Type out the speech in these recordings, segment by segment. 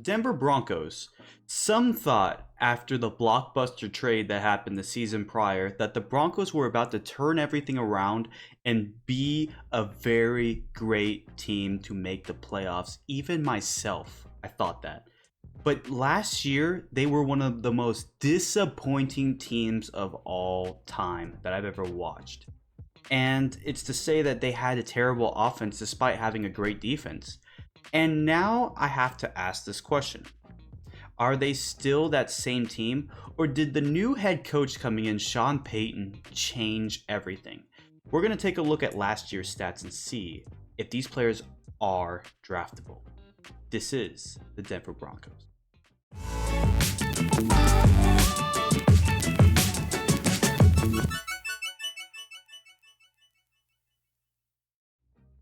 Denver Broncos. Some thought after the blockbuster trade that happened the season prior that the Broncos were about to turn everything around and be a very great team to make the playoffs. Even myself, I thought that. But last year, they were one of the most disappointing teams of all time that I've ever watched. And it's to say that they had a terrible offense despite having a great defense. And now I have to ask this question. Are they still that same team? Or did the new head coach coming in, Sean Payton, change everything? We're going to take a look at last year's stats and see if these players are draftable. This is the Denver Broncos.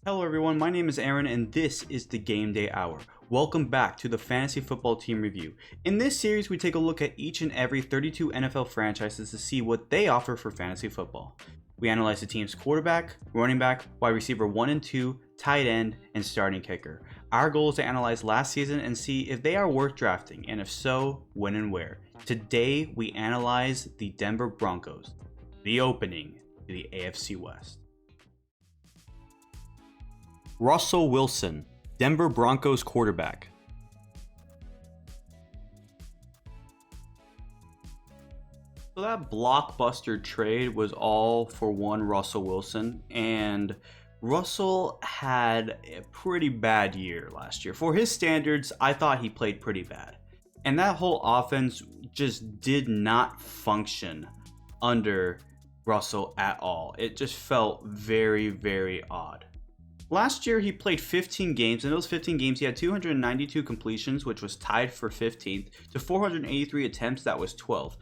Hello everyone, my name is Aaron and this is the Game Day Hour. Welcome back to the Fantasy Football Team Review. In this series, we take a look at each and every 32 NFL franchises to see what they offer for fantasy football. We analyze the team's quarterback, running back, wide receiver 1 and 2, tight end, and starting kicker. Our goal is to analyze last season and see if they are worth drafting, and if so, when and where. Today, we analyze the Denver Broncos, the opening to the AFC West. Russell Wilson, Denver Broncos quarterback. So that blockbuster trade was all for one Russell Wilson, and Russell had a pretty bad year last year. For his standards, I thought he played pretty bad. And that whole offense just did not function under Russell at all. It just felt very, very odd. Last year, he played 15 games. In those 15 games, he had 292 completions, which was tied for 15th, to 483 attempts, that was 12th.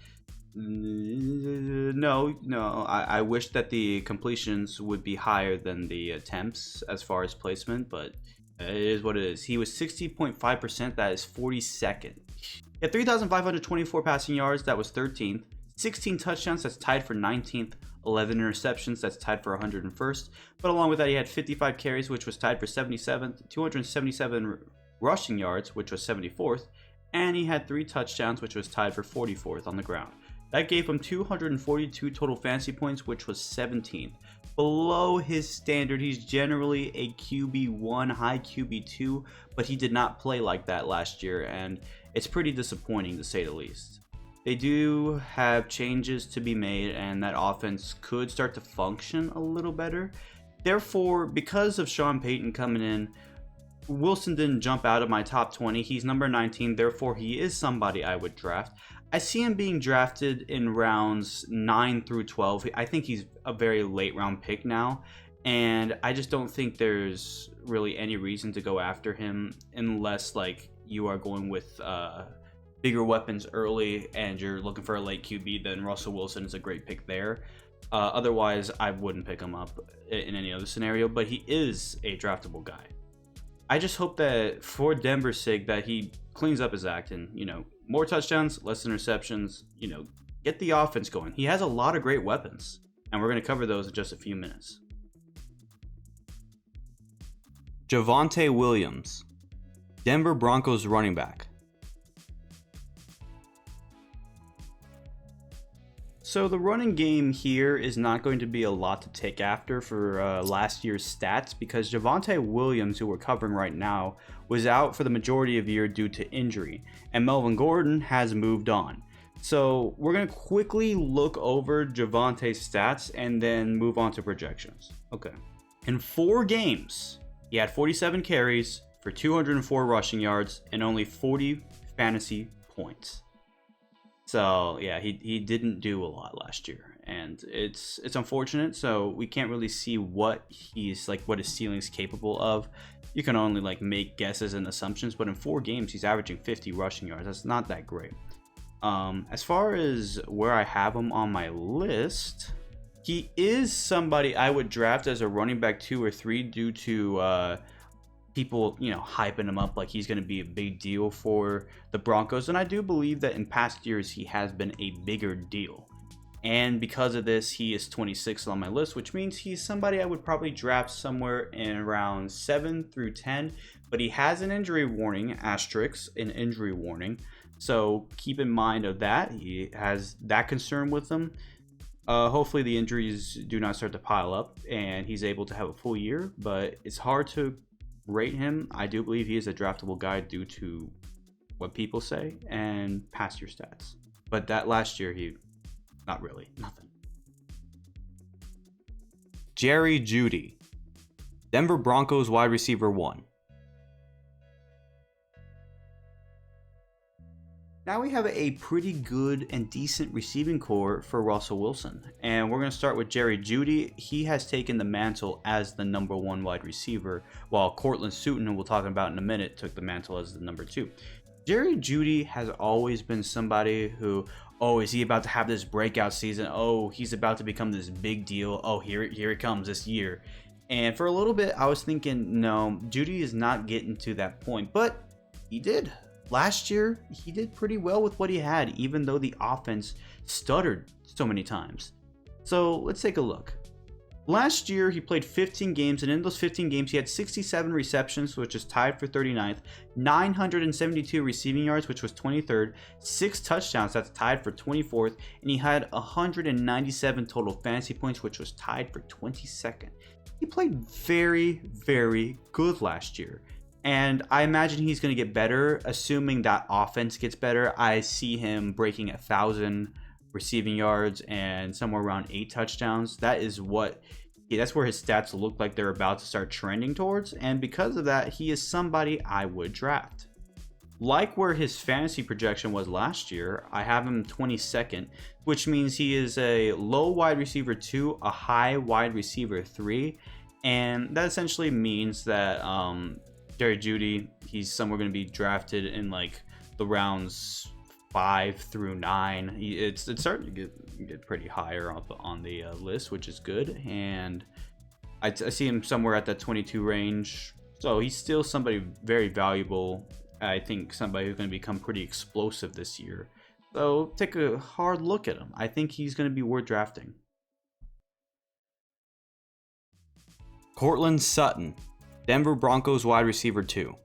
I wish that the completions would be higher than the attempts as far as placement, but it is what it is. He was 60.5%, that is 42nd. He had 3,524 passing yards, that was 13th. 16 touchdowns, that's tied for 19th. 11 interceptions, that's tied for 101st. But along with that, he had 55 carries, which was tied for 77th, 277 rushing yards, which was 74th, and he had 3 touchdowns, which was tied for 44th on the ground. That gave him 242 total fantasy points, which was 17th. Below his standard, he's generally a QB1, high QB2, but he did not play like that last year, and it's pretty disappointing to say the least. They do have changes to be made, and that offense could start to function a little better. Therefore, because of Sean Payton coming in, Wilson didn't jump out of my top 20. He's number 19, therefore he is somebody I would draft. I see him being drafted in rounds 9 through 12. I think he's a very late round pick now, and I just don't think there's really any reason to go after him unless you are going with bigger weapons early and you're looking for a late QB. Then Russell Wilson is a great pick there. Otherwise, I wouldn't pick him up in any other scenario, but he is a draftable guy. I just hope that for Denver's sake that he cleans up his act and, more touchdowns, less interceptions, get the offense going. He has a lot of great weapons, and we're going to cover those in just a few minutes. Javonte Williams, Denver Broncos running back. So the running game here is not going to be a lot to take after for last year's stats because Javonte Williams, who we're covering right now, was out for the majority of the year due to injury, and Melvin Gordon has moved on. So we're going to quickly look over Javonte's stats and then move on to projections. Okay. In 4 games, he had 47 carries for 204 rushing yards and only 40 fantasy points. So yeah, he didn't do a lot last year, and it's unfortunate. So we can't really see what what his ceiling's capable of. You can only make guesses and assumptions, but in 4 games he's averaging 50 rushing yards. That's not that great. As far as where I have him on my list, he is somebody I would draft as a running back 2 or 3 due to people, hyping him up like he's going to be a big deal for the Broncos. And I do believe that in past years, he has been a bigger deal. And because of this, he is 26th on my list, which means he's somebody I would probably draft somewhere in around 7 through 10. But he has an injury warning, asterisk, an injury warning. So keep in mind of that. He has that concern with him. Hopefully the injuries do not start to pile up and he's able to have a full year. But it's hard to rate him. I do believe he is a draftable guy due to what people say and past year stats. But that last year, not really, nothing. Jerry Jeudy, Denver Broncos wide receiver 1. Now we have a pretty good and decent receiving core for Russell Wilson. And we're going to start with Jerry Jeudy. He has taken the mantle as the number 1 wide receiver, while Courtland Sutton, who we'll talk about in a minute, took the mantle as the number 2. Jerry Jeudy has always been somebody who, oh, is he about to have this breakout season? Oh, he's about to become this big deal. Oh, here it comes this year. And for a little bit, I was thinking, no, Jeudy is not getting to that point. But he did. Last year, he did pretty well with what he had, even though the offense stuttered so many times. So let's take a look. Last year, he played 15 games, and in those 15 games, he had 67 receptions, which is tied for 39th, 972 receiving yards, which was 23rd, 6 touchdowns, that's tied for 24th, and he had 197 total fantasy points, which was tied for 22nd. He played very, very good last year, and I imagine he's going to get better, assuming that offense gets better. I see him breaking 1,000 receiving yards and somewhere around 8 touchdowns. That's where his stats look like they're about to start trending towards, and because of that, he is somebody I would draft. Like where his fantasy projection was last year, I have him 22nd, which means he is a low wide receiver 2, a high wide receiver 3, and that essentially means that Jerry Jeudy, he's somewhere going to be drafted in like the rounds 5 through 9. It's starting to get pretty higher up on the list, which is good. And I see him somewhere at that 22 range. So he's still somebody very valuable. I think somebody who's going to become pretty explosive this year. So take a hard look at him. I think he's going to be worth drafting. Courtland Sutton, Denver Broncos wide receiver 2.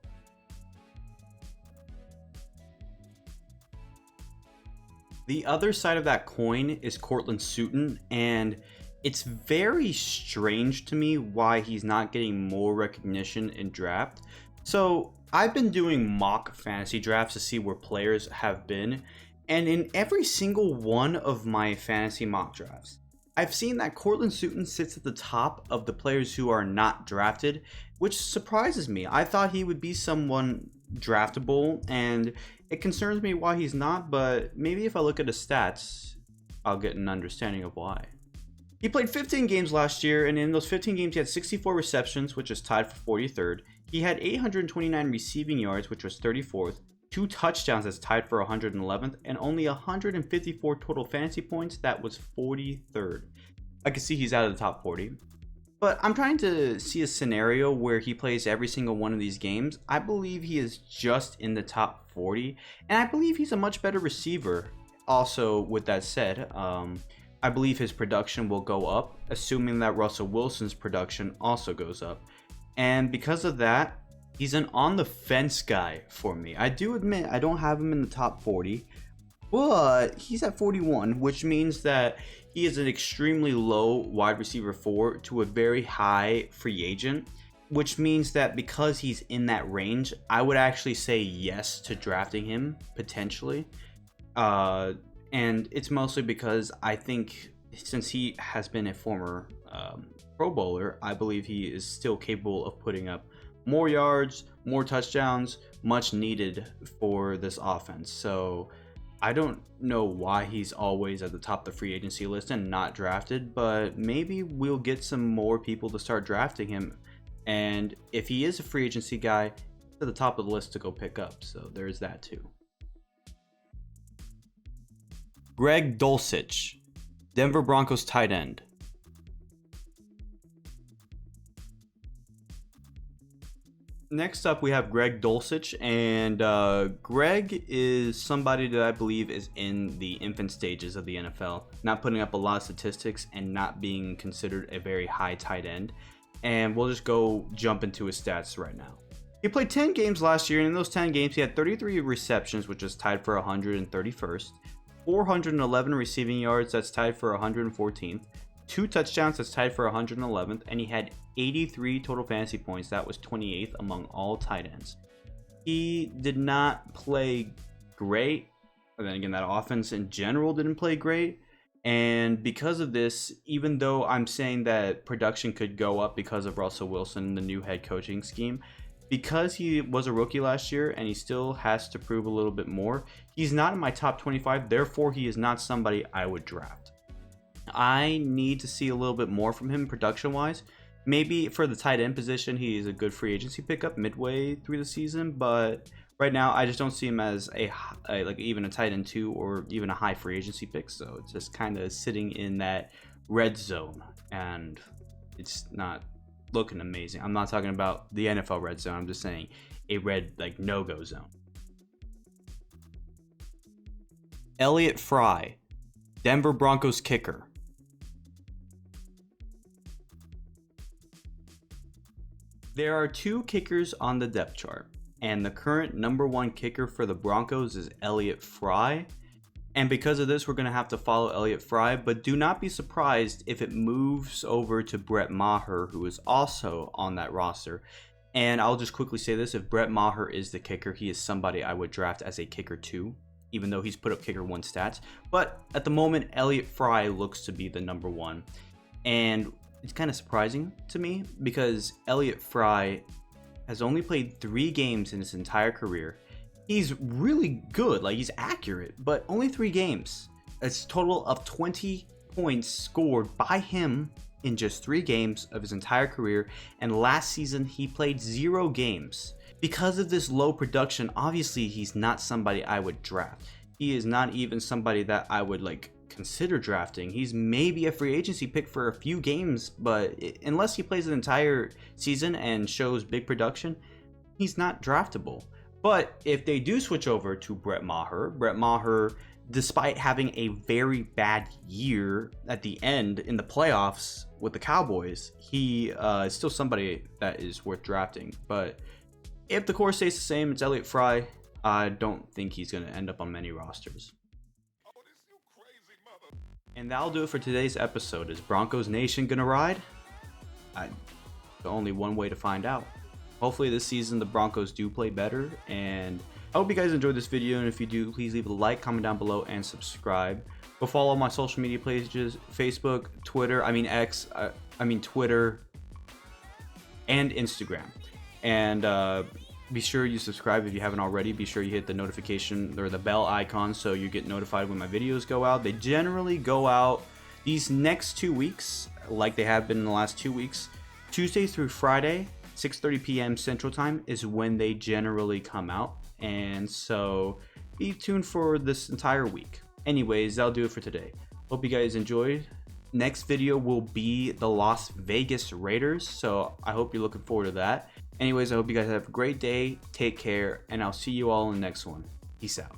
The other side of that coin is Courtland Sutton, and it's very strange to me why he's not getting more recognition in draft. So I've been doing mock fantasy drafts to see where players have been, and in every single one of my fantasy mock drafts, I've seen that Courtland Sutton sits at the top of the players who are not drafted, which surprises me. I thought he would be someone draftable, and it concerns me why he's not, but maybe if I look at his stats, I'll get an understanding of why. He played 15 games last year, and in those 15 games, he had 64 receptions, which is tied for 43rd. He had 829 receiving yards, which was 34th, 2 touchdowns, that's tied for 111th, and only 154 total fantasy points, that was 43rd. I can see he's out of the top 40. But I'm trying to see a scenario where he plays every single one of these games. I believe he is just in the top 40, and I believe he's a much better receiver. Also, with that said, I believe his production will go up, assuming that Russell Wilson's production also goes up. And because of that, he's an on-the-fence guy for me. I do admit I don't have him in the top 40, but he's at 41, which means that he is an extremely low wide receiver 4 to a very high free agent, which means that because he's in that range, I would actually say yes to drafting him, potentially. And it's mostly because I think since he has been a former Pro Bowler, I believe he is still capable of putting up more yards, more touchdowns, much needed for this offense. So I don't know why he's always at the top of the free agency list and not drafted, but maybe we'll get some more people to start drafting him. And if he is a free agency guy, he's at the top of the list to go pick up. So there's that too. Greg Dulcich, Denver Broncos tight end. Next up, we have Greg Dulcich, and Greg is somebody that I believe is in the infant stages of the NFL, not putting up a lot of statistics and not being considered a very high tight end. And we'll just go jump into his stats right now. He played 10 games last year, and in those 10 games, he had 33 receptions, which is tied for 131st, 411 receiving yards, that's tied for 114th, 2 touchdowns, that's tied for 111th, and he had 83 total fantasy points, that was 28th among all tight ends. He did not play great, and then again, that offense in general didn't play great, and because of this, even though I'm saying that production could go up because of Russell Wilson, the new head coaching scheme, because he was a rookie last year and he still has to prove a little bit more, he's not in my top 25, therefore he is not somebody I would draft. I need to see a little bit more from him production wise. Maybe for the tight end position, he's a good free agency pickup midway through the season, but right now I just don't see him as a like even a tight end 2 or even a high free agency pick. So it's just kind of sitting in that red zone, and it's not looking amazing. I'm not talking about the NFL red zone. I'm just saying a red like no-go zone. Elliott Fry, Denver Broncos kicker. There are 2 kickers on the depth chart, and the current number 1 kicker for the Broncos is Elliott Fry. And because of this, we're going to have to follow Elliott Fry, but do not be surprised if it moves over to Brett Maher, who is also on that roster. And I'll just quickly say this, if Brett Maher is the kicker, he is somebody I would draft as a kicker 2, even though he's put up kicker 1 stats. But at the moment, Elliott Fry looks to be the number 1. And it's kind of surprising to me because Elliott Fry has only played 3 games in his entire career. He's really good, like he's accurate, but only 3 games. It's a total of 20 points scored by him in just 3 games of his entire career, and last season he played 0 games. Because of this low production, obviously he's not somebody I would draft. He is not even somebody that I would like consider drafting. He's maybe a free agency pick for a few games, but unless he plays an entire season and shows big production, he's not draftable. But if they do switch over to Brett Maher, despite having a very bad year at the end in the playoffs with the Cowboys, he is still somebody that is worth drafting. But if the core stays the same, it's Elliott Fry. I don't think he's going to end up on many rosters. And that'll do it for today's episode. Is Broncos Nation going to ride? Only one way to find out. Hopefully this season the Broncos do play better, and I hope you guys enjoyed this video, and if you do, please leave a like, comment down below, and subscribe. Go follow my social media pages, Facebook, Twitter, Twitter, and Instagram. And be sure you subscribe if you haven't already. Be sure you hit the notification or the bell icon so you get notified when my videos go out. They generally go out these next 2 weeks, like they have been in the last 2 weeks. Tuesday through Friday, 6:30 p.m. Central Time is when they generally come out, and so be tuned for this entire week. Anyways, that'll do it for today. Hope you guys enjoyed. Next video will be the Las Vegas Raiders, so I hope you're looking forward to that. Anyways, I hope you guys have a great day, take care, and I'll see you all in the next one. Peace out.